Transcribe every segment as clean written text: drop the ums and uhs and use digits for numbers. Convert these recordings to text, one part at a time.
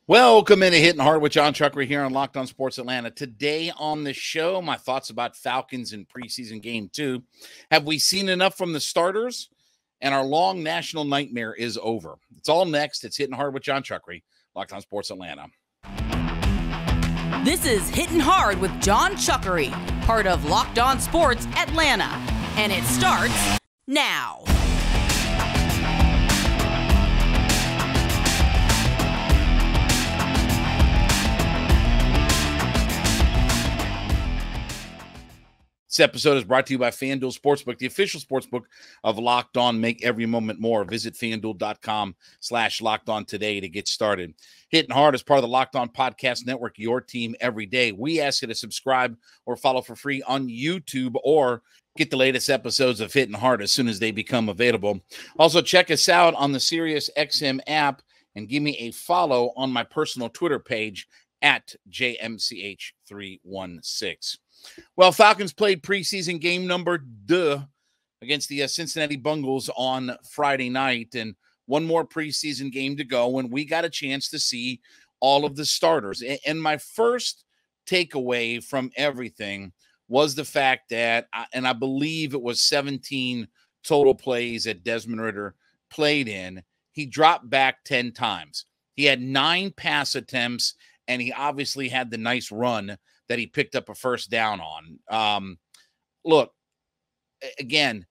Welcome into Hittin Hard with Jon Chuckery here on Locked On Sports Atlanta. Today on the show, my thoughts about Falcons in preseason game 2. Have we seen enough from the starters? And our long national nightmare is over. It's all next. It's Hittin Hard with Jon Chuckery, Locked On Sports Atlanta. This is Hittin Hard with Jon Chuckery, part of Locked On Sports Atlanta. And it starts now. This episode is brought to you by FanDuel Sportsbook, the official sportsbook of Locked On. Make every moment more. Visit FanDuel.com/LockedOn today to get started. Hittin Hard is part of the Locked On Podcast Network, your team every day. We ask you to subscribe or follow for free on YouTube or get the latest episodes of Hittin Hard as soon as they become available. Also, check us out on the SiriusXM app and give me a follow on my personal Twitter page at JMCH316. Well, Falcons played preseason game number 2 against the Cincinnati Bengals on Friday night, and one more preseason game to go, and we got a chance to see all of the starters. And my first takeaway from everything was the fact that, and I believe it was 17 total plays that Desmond Ridder played in, he dropped back 10 times. He had 9 pass attempts, and he obviously had the nice run that he picked up a first down on. Look, again,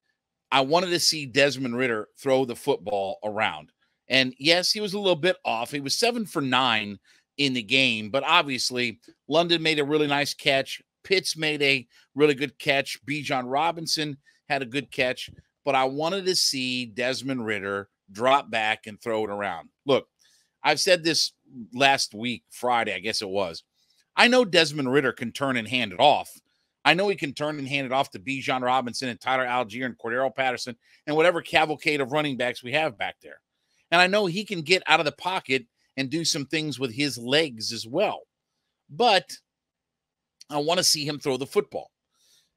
I wanted to see Desmond Ridder throw the football around. And yes, he was a little bit off. He was 7 for 9 in the game, but obviously London made a really nice catch. Pitts made a really good catch. Bijan Robinson had a good catch, but I wanted to see Desmond Ridder drop back and throw it around. Look, I've said this last week, Friday, I guess it was. I know Desmond Ridder can turn and hand it off. I know he can turn and hand it off to Bijan Robinson and Tyler Algier and Cordero Patterson and whatever cavalcade of running backs we have back there. And I know he can get out of the pocket and do some things with his legs as well. But I want to see him throw the football.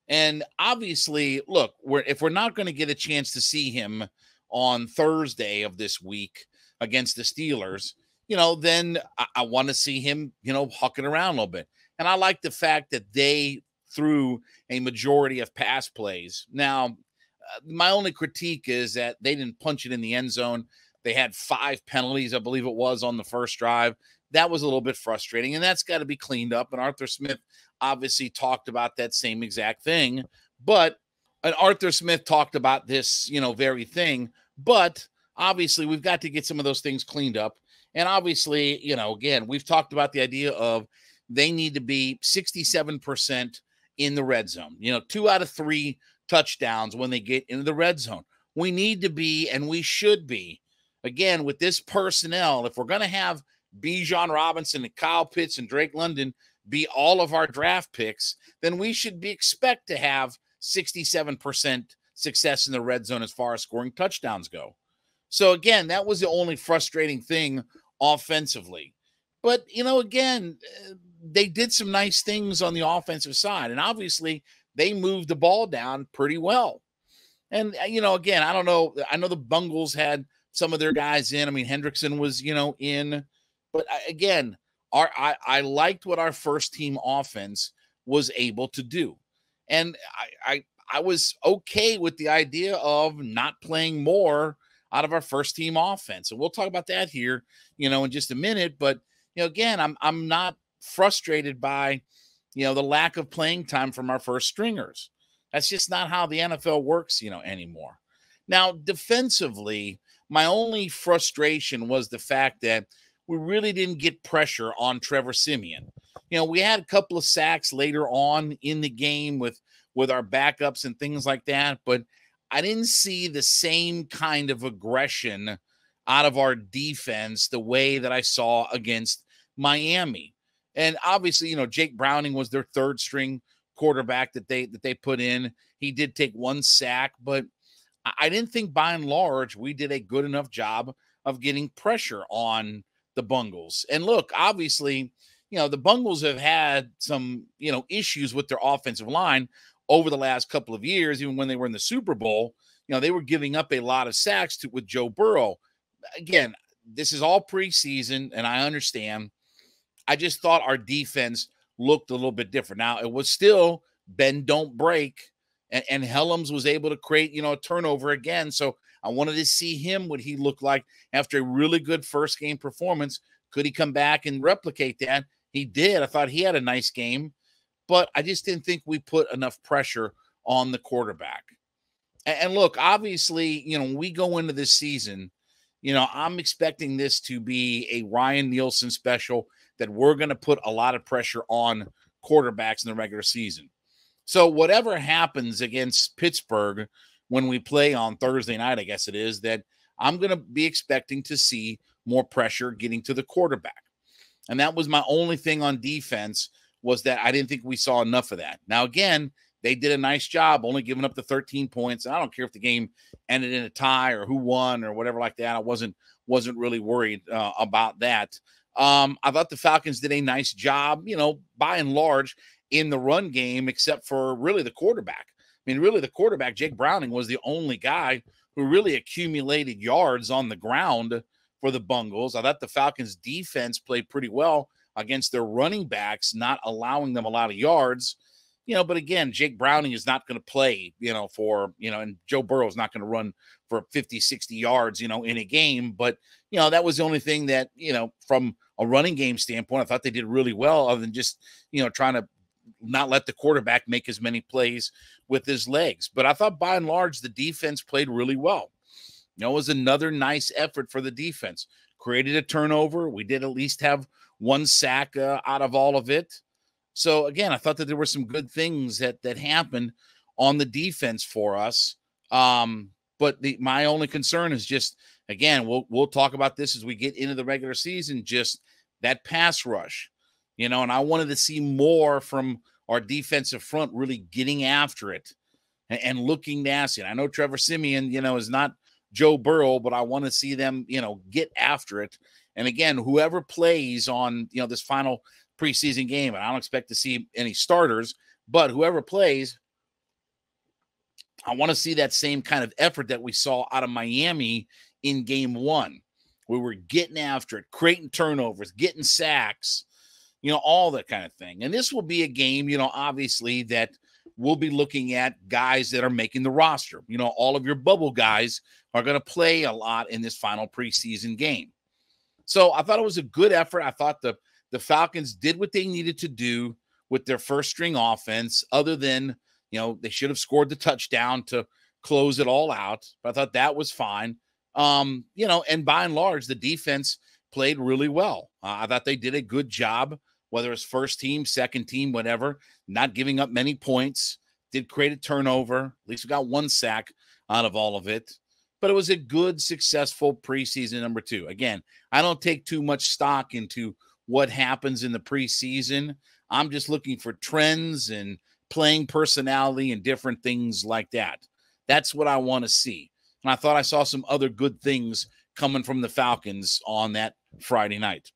And obviously, look, if we're not going to get a chance to see him on Thursday of this week against the Steelers, then I want to see him, hucking around a little bit. And I like the fact that they threw a majority of pass plays. Now, my only critique is that they didn't punch it in the end zone. They had 5 penalties, I believe it was, on the first drive. That was a little bit frustrating, and that's got to be cleaned up. And Arthur Smith obviously talked about that same exact thing. And Arthur Smith talked about this, very thing. But obviously, we've got to get some of those things cleaned up. And obviously, again, we've talked about the idea of they need to be 67% in the red zone. 2 out of 3 touchdowns when they get into the red zone. We need to be, and we should be, again, with this personnel, if we're going to have Bijan Robinson and Kyle Pitts and Drake London be all of our draft picks, then we should expect to have 67% success in the red zone as far as scoring touchdowns go. So, again, that was the only frustrating thing offensively. But, again, they did some nice things on the offensive side. And obviously, they moved the ball down pretty well. And, again, I don't know. I know the Bengals had some of their guys in. I mean, Hendrickson was, in. But, again, I liked what our first-team offense was able to do. And I was okay with the idea of not playing more out of our first team offense. And we'll talk about that here, in just a minute. But, again, I'm not frustrated by, the lack of playing time from our first stringers. That's just not how the NFL works, anymore. Now, defensively, my only frustration was the fact that we really didn't get pressure on Trevor Siemian. We had a couple of sacks later on in the game with our backups and things like that, but I didn't see the same kind of aggression out of our defense the way that I saw against Miami. And obviously, Jake Browning was their 3rd string quarterback that they put in. He did take 1 sack, but I didn't think by and large we did a good enough job of getting pressure on the Bengals. And look, obviously, the Bengals have had some, issues with their offensive line over the last couple of years. Even when they were in the Super Bowl, they were giving up a lot of sacks with Joe Burrow. Again, this is all preseason, and I understand. I just thought our defense looked a little bit different. Now, it was still bend, don't break, and Helms was able to create, a turnover again. So I wanted to see him, what he looked like after a really good first game performance. Could he come back and replicate that? He did. I thought he had a nice game, but I just didn't think we put enough pressure on the quarterback. And look, obviously, when we go into this season, I'm expecting this to be a Ryan Nielsen special, that we're going to put a lot of pressure on quarterbacks in the regular season. So whatever happens against Pittsburgh when we play on Thursday night, I guess it is, that I'm going to be expecting to see more pressure getting to the quarterback. And that was my only thing on defense, was that I didn't think we saw enough of that. Now, again, they did a nice job only giving up the 13 points. I don't care if the game ended in a tie or who won or whatever like that. I wasn't really worried about that. I thought the Falcons did a nice job, by and large, in the run game, except for really the quarterback. I mean, really the quarterback, Jake Browning, was the only guy who really accumulated yards on the ground for the Bengals. I thought the Falcons defense played pretty well against their running backs, not allowing them a lot of yards. But again, Jake Browning is not going to play, and Joe Burrow is not going to run for 50, 60 yards, in a game. But, that was the only thing that, from a running game standpoint, I thought they did really well, other than just, trying to not let the quarterback make as many plays with his legs. But I thought by and large, the defense played really well. It was another nice effort for the defense. Created a turnover. We did at least have one sack out of all of it. So, again, I thought that there were some good things that happened on the defense for us. But my only concern is just, again, we'll talk about this as we get into the regular season, just that pass rush, and I wanted to see more from our defensive front really getting after it and looking nasty. And I know Trevor Siemian, is not Joe Burrow, but I want to see them, get after it. And again, whoever plays on, this final preseason game, and I don't expect to see any starters, but whoever plays, I want to see that same kind of effort that we saw out of Miami in game one. We were getting after it, creating turnovers, getting sacks, all that kind of thing. And this will be a game, obviously, that we'll be looking at guys that are making the roster. All of your bubble guys are going to play a lot in this final preseason game. So I thought it was a good effort. I thought the Falcons did what they needed to do with their first string offense, other than, they should have scored the touchdown to close it all out. But I thought that was fine. And by and large, the defense played really well. I thought they did a good job, whether it's first team, second team, whatever, not giving up many points, did create a turnover. At least we got one sack out of all of it. But it was a good, successful preseason number 2. Again, I don't take too much stock into what happens in the preseason. I'm just looking for trends and playing personality and different things like that. That's what I want to see. And I thought I saw some other good things coming from the Falcons on that Friday night.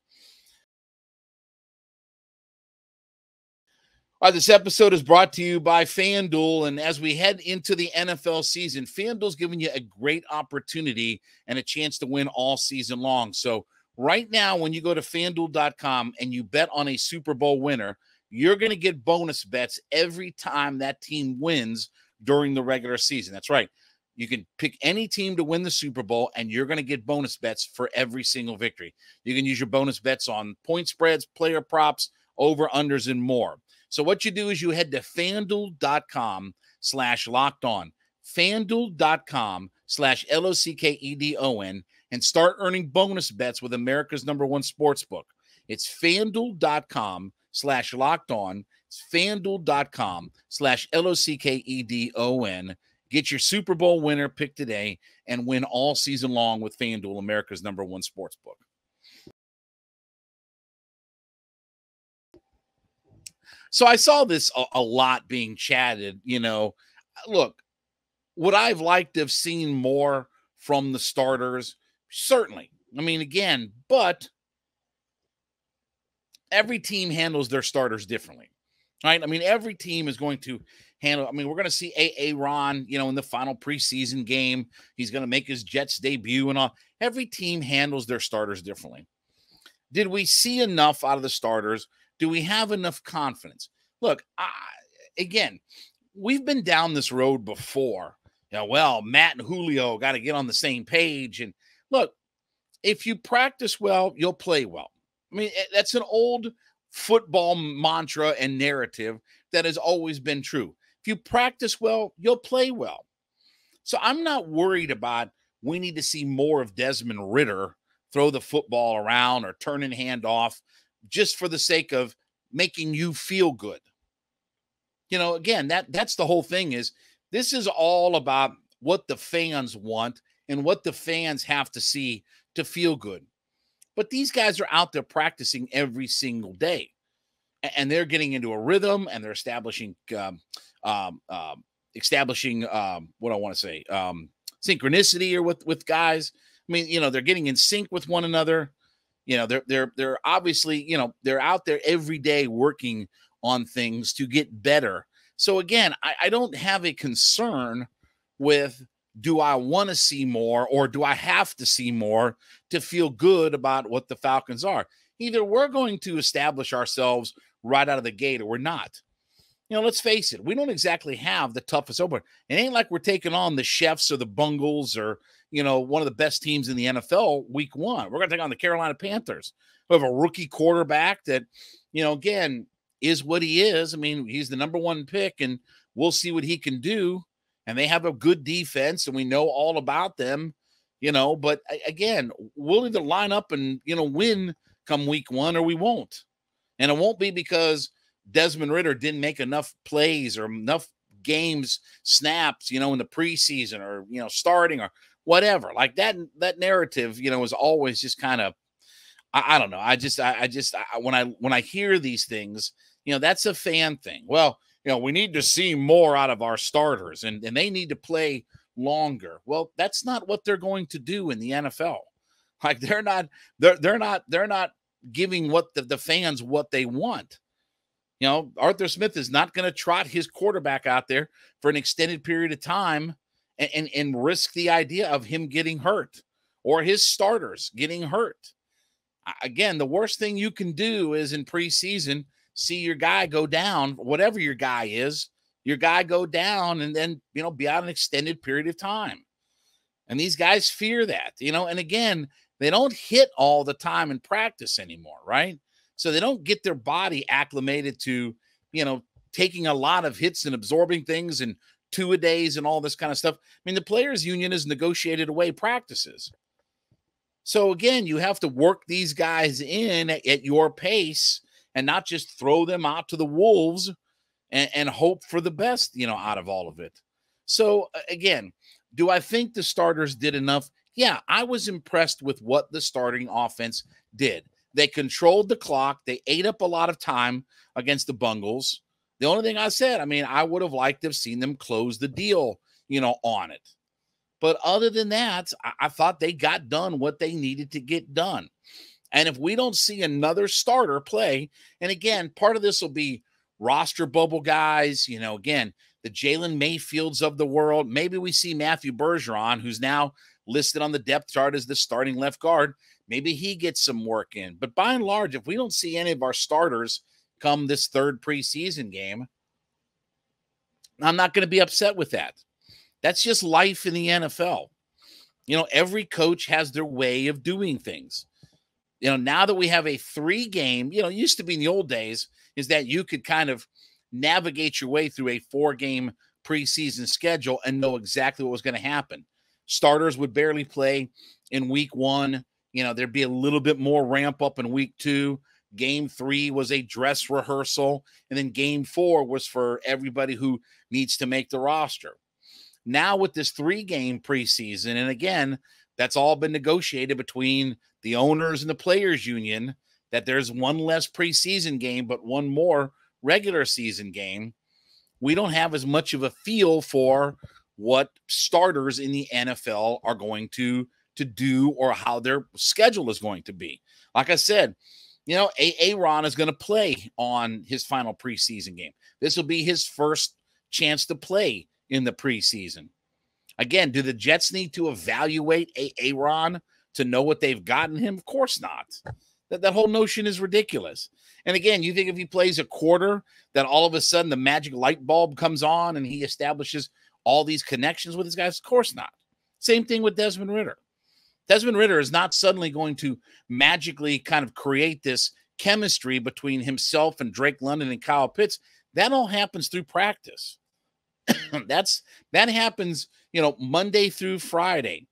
All right, this episode is brought to you by FanDuel. And as we head into the NFL season, FanDuel's giving you a great opportunity and a chance to win all season long. So right now, when you go to FanDuel.com and you bet on a Super Bowl winner, you're going to get bonus bets every time that team wins during the regular season. That's right. You can pick any team to win the Super Bowl, and you're going to get bonus bets for every single victory. You can use your bonus bets on point spreads, player props, over-unders, and more. So what you do is you head to FanDuel.com/lockedon, FanDuel.com/LOCKEDON, and start earning bonus bets with America's #1 sportsbook. It's FanDuel.com/lockedon. It's FanDuel.com/LOCKEDON. Get your Super Bowl winner pick today and win all season long with FanDuel, America's #1 sportsbook. So I saw this a lot being chatted. Look, would I've liked to have seen more from the starters? Certainly. I mean, again, but every team handles their starters differently, right? I mean, every team is going to handle. I mean, we're going to see Ron, in the final preseason game. He's going to make his Jets debut and all. Every team handles their starters differently. Did we see enough out of the starters? Do we have enough confidence? Look, again, we've been down this road before. Well, Matt and Julio got to get on the same page. And look, if you practice well, you'll play well. I mean, that's an old football mantra and narrative that has always been true. If you practice well, you'll play well. So I'm not worried about we need to see more of Desmond Ridder throw the football around or turn and hand off just for the sake of making you feel good. Again, that's the whole thing is this is all about what the fans want and what the fans have to see to feel good. But these guys are out there practicing every single day, and they're getting into a rhythm, and they're establishing synchronicity or with guys. I mean, they're getting in sync with one another. They're obviously, they're out there every day working on things to get better. So again, I don't have a concern with, do I want to see more or do I have to see more to feel good about what the Falcons are? Either we're going to establish ourselves right out of the gate or we're not. Let's face it, we don't exactly have the toughest opener. It ain't like we're taking on the Chefs or the Bengals or, one of the best teams in the NFL week 1. We're going to take on the Carolina Panthers. We have a rookie quarterback that, again, is what he is. I mean, he's the number 1 pick, and we'll see what he can do. And they have a good defense, and we know all about them, But, again, we'll either line up and, win come week 1 or we won't. And it won't be because Desmond Ridder didn't make enough plays or enough games, snaps, in the preseason or, starting or whatever. Like that narrative, is always just kind of, I don't know. When I hear these things, that's a fan thing. Well, we need to see more out of our starters and they need to play longer. Well, that's not what they're going to do in the NFL. Like they're not giving what the fans what they want. Arthur Smith is not going to trot his quarterback out there for an extended period of time and risk the idea of him getting hurt or his starters getting hurt. Again, the worst thing you can do is in preseason, see your guy go down, whatever your guy is, go down and then, be out an extended period of time. And these guys fear that, and again, they don't hit all the time in practice anymore, right? So they don't get their body acclimated to, taking a lot of hits and absorbing things and 2-a-days and all this kind of stuff. I mean, the players union has negotiated away practices. So again, you have to work these guys in at your pace and not just throw them out to the wolves and hope for the best, out of all of it. So again, do I think the starters did enough? Yeah, I was impressed with what the starting offense did. They controlled the clock. They ate up a lot of time against the Bengals. The only thing I said, I would have liked to have seen them close the deal, on it. But other than that, I thought they got done what they needed to get done. And if we don't see another starter play, and again, part of this will be roster bubble guys, again, the Jalen Mayfields of the world. Maybe we see Matthew Bergeron, who's now listed on the depth chart as the starting left guard. Maybe he gets some work in. But by and large, if we don't see any of our starters come this 3rd preseason game, I'm not going to be upset with that. That's just life in the NFL. Every coach has their way of doing things. Now that we have a 3-game, it used to be in the old days is that you could kind of navigate your way through a 4-game preseason schedule and know exactly what was going to happen. Starters would barely play in week 1. There'd be a little bit more ramp up in week 2. Game 3 was a dress rehearsal. And then game 4 was for everybody who needs to make the roster. Now with this 3-game preseason, and again, that's all been negotiated between the owners and the players union, that there's one less preseason game, but one more regular season game. We don't have as much of a feel for what starters in the NFL are going to do or how their schedule is going to be. Like I said, Ron is going to play on his final preseason game. This will be his first chance to play in the preseason. Again, do the Jets need to evaluate Aaron to know what they've gotten him? Of course not. That whole notion is ridiculous. And again, you think if he plays a quarter, that all of a sudden the magic light bulb comes on and he establishes all these connections with his guys? Of course not. Same thing with Desmond Ridder. Desmond Ridder is not suddenly going to magically kind of create this chemistry between himself and Drake London and Kyle Pitts. That all happens through practice. That happens, Monday through Friday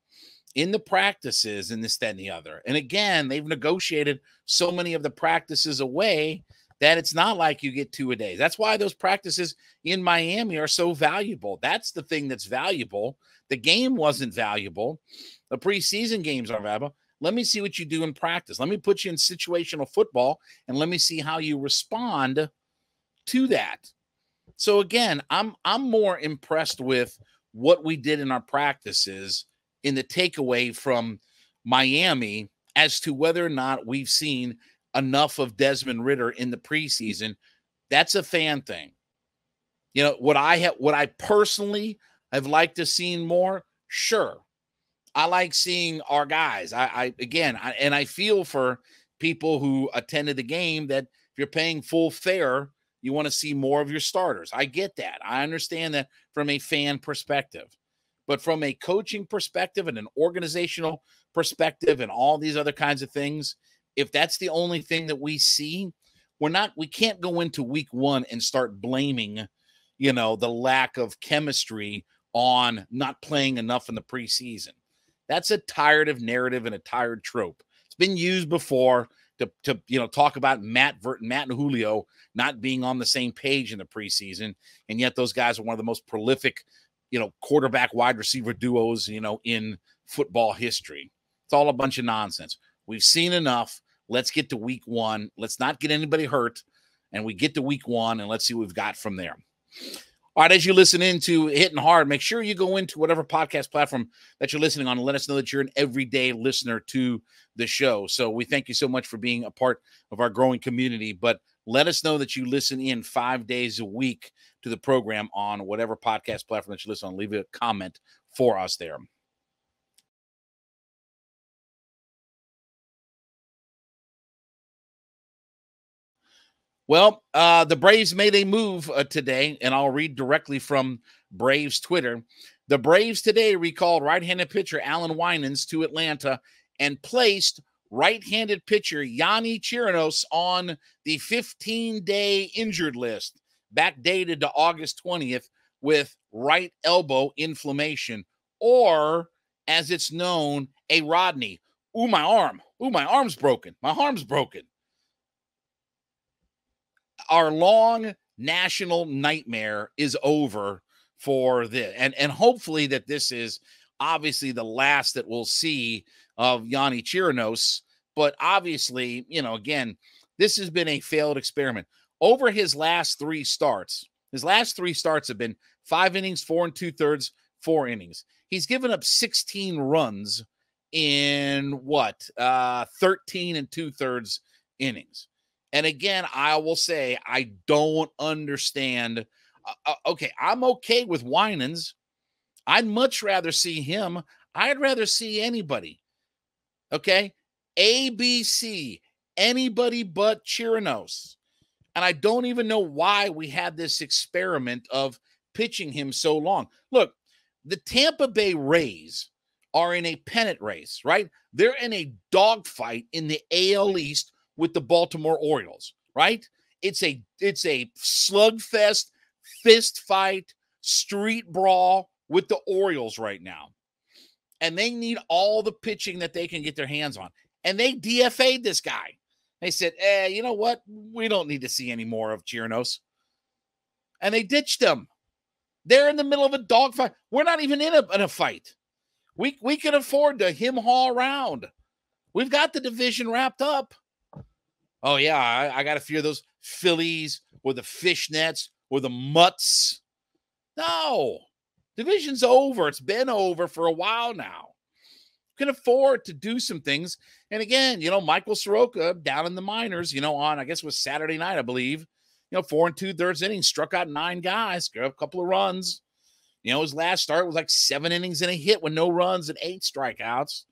in the practices and this, that, and the other. And again, they've negotiated so many of the practices away that it's not like you get 2 a day. That's why those practices in Miami are so valuable. That's the thing that's valuable. The game wasn't valuable. The preseason games are valuable. Let me see what you do in practice. Let me put you in situational football, and let me see how you respond to that. So again, I'm more impressed with what we did in our practices in the takeaway from Miami as to whether or not we've seen enough of Desmond Ridder in the preseason. That's a fan thing. What I personally have liked to see more, sure. I like seeing our guys. I feel for people who attended the game that if you're paying full fare, you want to see more of your starters. I get that. I understand that from a fan perspective. But from a coaching perspective and an organizational perspective and all these other kinds of things, if that's the only thing that we see, we can't go into week 1 and start blaming, the lack of chemistry on not playing enough in the preseason. That's a tired narrative and a tired trope. It's been used before to talk about Matt and Julio not being on the same page in the preseason, and yet those guys are one of the most prolific, quarterback wide receiver duos, in football history. It's all a bunch of nonsense. We've seen enough. Let's get to week 1. Let's not get anybody hurt, and we get to week 1, and let's see what we've got from there. All right, as you listen into Hittin' Hard, make sure you go into whatever podcast platform that you're listening on and let us know that you're an everyday listener to the show. So we thank you so much for being a part of our growing community, but let us know that you listen in 5 days a week to the program on whatever podcast platform that you listen on. Leave a comment for us there. Well, the Braves made a move today, and I'll read directly from Braves Twitter. The Braves today recalled right-handed pitcher Alan Winans to Atlanta and placed right-handed pitcher Yonny Chirinos on the 15-day injured list, backdated to August 20th with right elbow inflammation, or as it's known, a Rodney. Ooh, my arm. Ooh, my arm's broken. My arm's broken. Our long national nightmare is over for this. And hopefully that this is obviously the last that we'll see of Yonny Chirinos. But obviously, again, this has been a failed experiment. Over his last 3 starts have been 5 innings, 4 2/3, 4 innings. He's given up 16 runs in 13 2/3 innings. And again, I will say, I don't understand. Okay, I'm okay with Winans. I'd much rather see him. I'd rather see anybody. Okay? ABC, anybody but Chirinos. And I don't even know why we had this experiment of pitching him so long. Look, the Tampa Bay Rays are in a pennant race, right? They're in a dogfight in the AL East with the Baltimore Orioles, right? It's a slugfest, fist fight, street brawl with the Orioles right now. And they need all the pitching that they can get their hands on. And they DFA'd this guy. They said, you know what? We don't need to see any more of Chirinos. And they ditched him. They're in the middle of a dogfight. We're not even in a fight. We can afford to haul around. We've got the division wrapped up. Oh, yeah, I got a few of those Phillies or the Fishnets or the Mutts. No, division's over. It's been over for a while now. Can afford to do some things. And again, Michael Soroka down in the minors, on, I guess it was Saturday night, I believe, 4 2/3 innings, struck out 9 guys, got a couple of runs. His last start was like 7 innings and a hit with no runs and 8 strikeouts.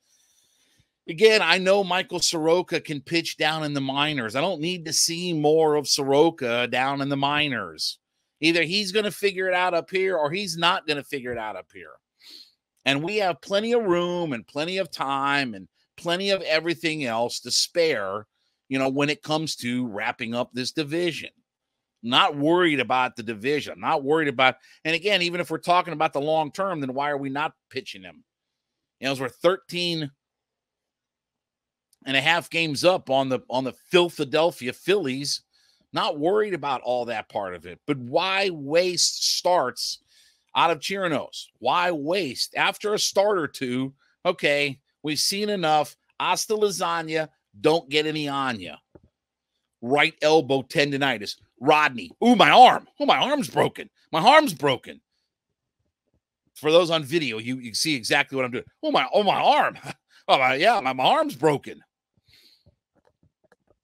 Again, I know Michael Soroka can pitch down in the minors. I don't need to see more of Soroka down in the minors. Either he's going to figure it out up here or he's not going to figure it out up here. And we have plenty of room and plenty of time and plenty of everything else to spare, when it comes to wrapping up this division. Not worried about the division. Not worried about, and again, even if we're talking about the long term, then why are we not pitching him? We're 13 and a half games up on the Philadelphia Phillies. Not worried about all that part of it. But why waste starts out of Chirinos? Why waste? After a start or two, okay, we've seen enough. Hasta lasagna, don't get any on you. Right elbow tendonitis. Rodney. Ooh, my arm. Oh, my arm's broken. My arm's broken. For those on video, you can see exactly what I'm doing. Oh, my arm. Oh, yeah, my arm's broken.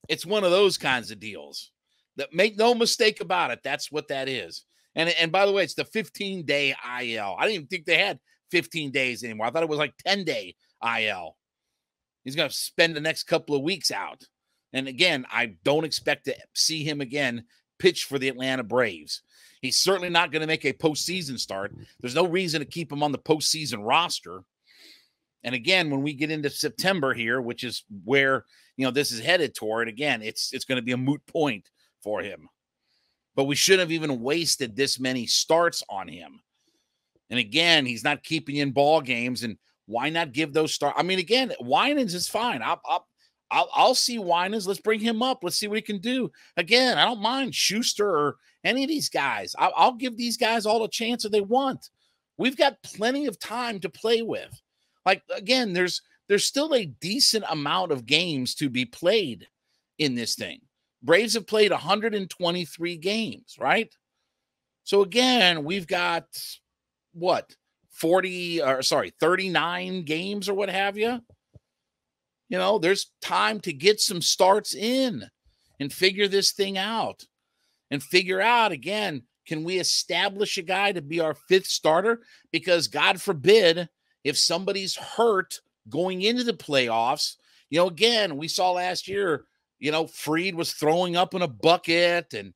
It's one of those kinds of deals. That, make no mistake about it, that's what that is. And by the way, it's the 15-day IL. I didn't even think they had 15 days anymore. I thought it was like 10-day IL. He's going to spend the next couple of weeks out. And again, I don't expect to see him again pitch for the Atlanta Braves. He's certainly not going to make a postseason start. There's no reason to keep him on the postseason roster. And again, when we get into September here, which is where, this is headed toward, again, it's going to be a moot point for him. But we shouldn't have even wasted this many starts on him. And again, he's not keeping you in ball games. And why not give those starts? I mean, again, Winans is fine. I'll see Winans. Let's bring him up. Let's see what he can do. Again, I don't mind Schuster or any of these guys. I'll give these guys all the chance that they want. We've got plenty of time to play with. Like, again, there's still a decent amount of games to be played in this thing. Braves have played 123 games, right? So again, we've got 39 games or what have you. There's time to get some starts in and figure this thing out and figure out, again, can we establish a guy to be our 5th starter? Because God forbid, if somebody's hurt going into the playoffs, again, we saw last year, Fried was throwing up in a bucket and,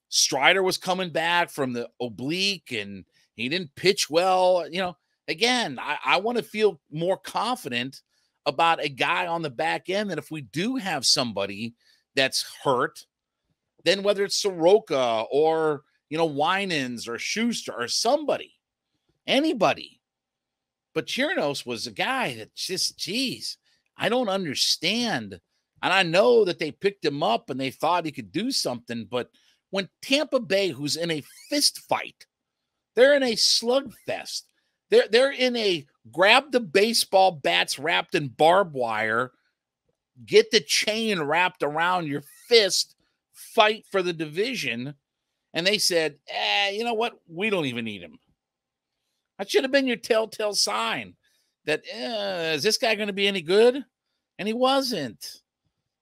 Strider was coming back from the oblique and he didn't pitch well. Again, I want to feel more confident about a guy on the back end that if we do have somebody that's hurt, then whether it's Soroka or, Winans or Schuster or somebody, anybody. But Chirinos was a guy that just, geez, I don't understand. And I know that they picked him up and they thought he could do something. But when Tampa Bay, who's in a fist fight, they're in a slugfest. They're in a grab the baseball bats wrapped in barbed wire, get the chain wrapped around your fist, fight for the division. And they said, you know what? We don't even need him. That should have been your telltale sign that, is this guy going to be any good? And he wasn't.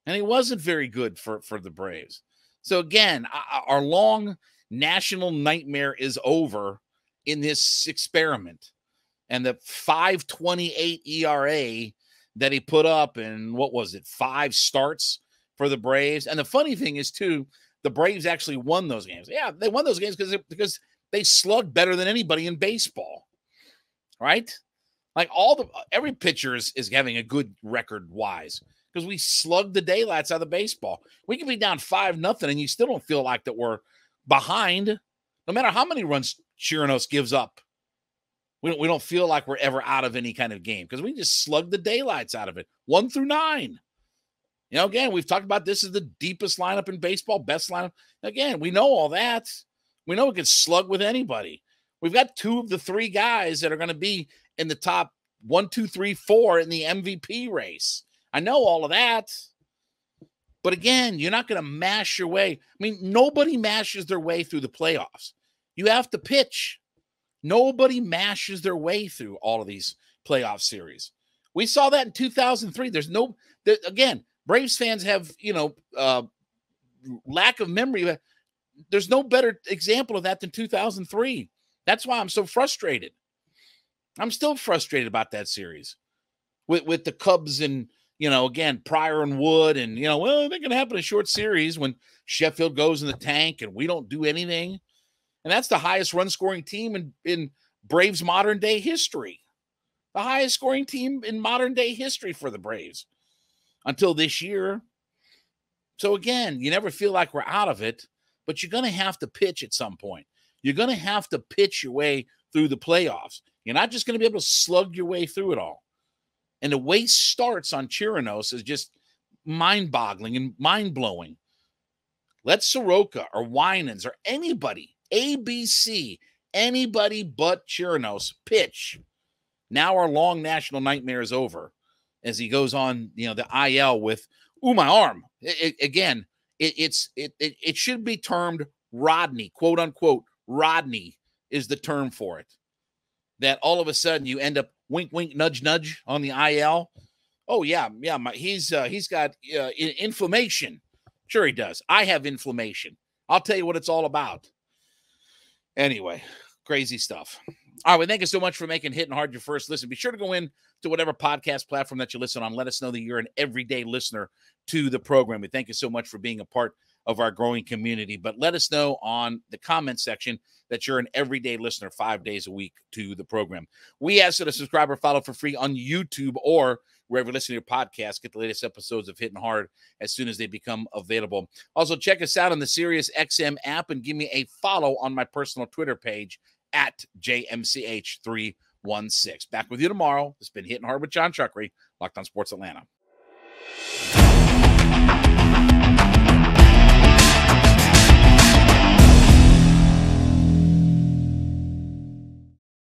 And he wasn't very good for the Braves. So again, our long national nightmare is over in this experiment. And the 5.28 ERA that he put up in, 5 starts for the Braves. And the funny thing is, too, the Braves actually won those games. Yeah, they won those games because they slugged better than anybody in baseball, right? Like every pitcher is having a good record-wise because we slugged the daylights out of the baseball. We can be down 5-0, and you still don't feel like that we're behind, no matter how many runs Chirinos gives up. We don't feel like we're ever out of any kind of game because we just slugged the daylights out of it, 1 through 9. Again, we've talked about this is the deepest lineup in baseball, best lineup. Again, we know all that. We know we can slug with anybody. We've got 2 of the 3 guys that are going to be in the top 1, 2, 3, 4 in the MVP race. I know all of that. But again, you're not going to mash your way. I mean, nobody mashes their way through the playoffs. You have to pitch. Nobody mashes their way through all of these playoff series. We saw that in 2003. Again, Braves fans have, lack of memory. There's no better example of that than 2003. That's why I'm so frustrated. I'm still frustrated about that series with the Cubs and, again, Pryor and Wood. And, well, they're going to happen in a short series when Sheffield goes in the tank and we don't do anything. And that's the highest run-scoring team in Braves modern-day history. The highest scoring team in modern-day history for the Braves until this year. So, again, you never feel like we're out of it, but you're going to have to pitch at some point. You're going to have to pitch your way through the playoffs. You're not just going to be able to slug your way through it all. And the way starts on Chirinos is just mind-boggling and mind-blowing. Let Soroka or Winans or anybody, ABC, anybody but Chirinos pitch. Now our long national nightmare is over as he goes on, the IL with, my arm. It should be termed Rodney, quote unquote. Rodney is the term for it. That all of a sudden you end up wink, wink, nudge, nudge on the IL. Oh yeah. He's got inflammation. Sure he does. I have inflammation. I'll tell you what it's all about. Anyway, crazy stuff. All right, well, thank you so much for making Hittin' Hard your first listen. Be sure to go in to whatever podcast platform that you listen on. Let us know that you're an everyday listener to the program. We thank you so much for being a part of our growing community. But let us know on the comment section that you're an everyday listener 5 days a week to the program. We ask that a subscriber follow for free on YouTube or wherever you listen to your podcast. Get the latest episodes of Hittin' Hard as soon as they become available. Also, check us out on the Sirius XM app and give me a follow on my personal Twitter page at JMCH316. Back with you tomorrow. It's been Hittin' Hard with Jon Chuckery, Locked on Sports Atlanta.